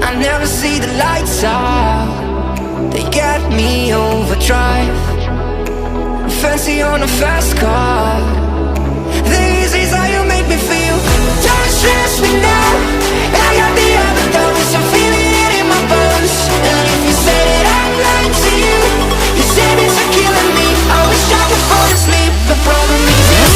I never see the lights out, they get me overdrive. Fancy on a fast car, this is how you make me feel. Don't stress me now, I got the other doors, I'm feeling it in my bones. And if you say that I'm lying to you, you say it's are killing me. I wish I could fall asleep, the problem is you.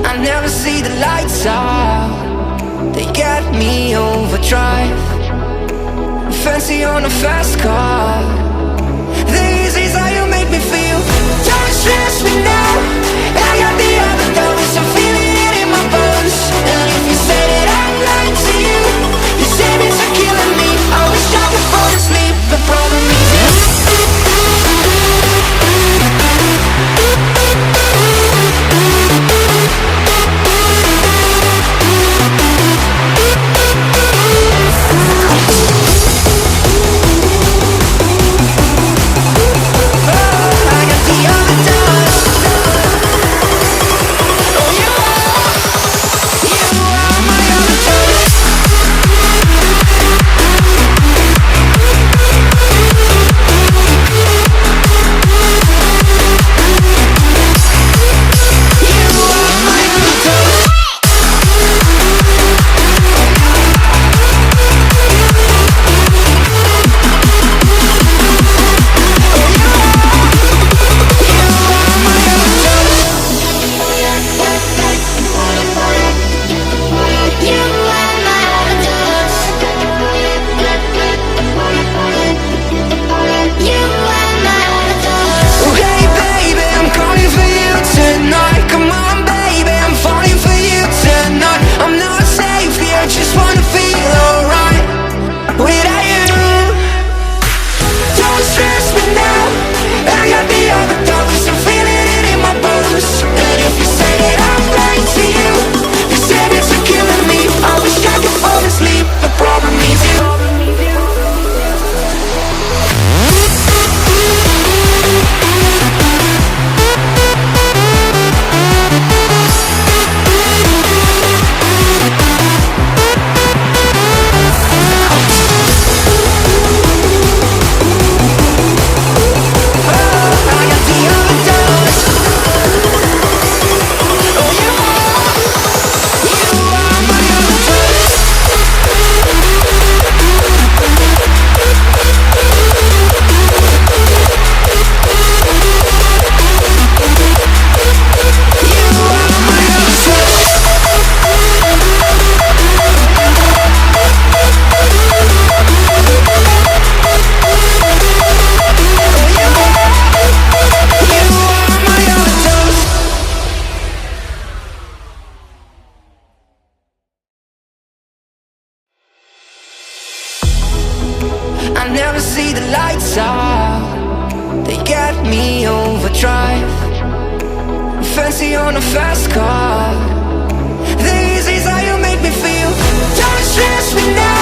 I never see the lights out, they get me overdrive. Fancy on a fast car, this is how you make me feel. Don't stress me now, I got the other doors, I'm feeling it in my bones. And if you say that I'm lying to you, you say it's are killing me. I wish I could fall asleep, the problem is you. I never see the lights out. They get me overdrive. Fancy on a fast car. This is how you make me feel. Don't stress me now.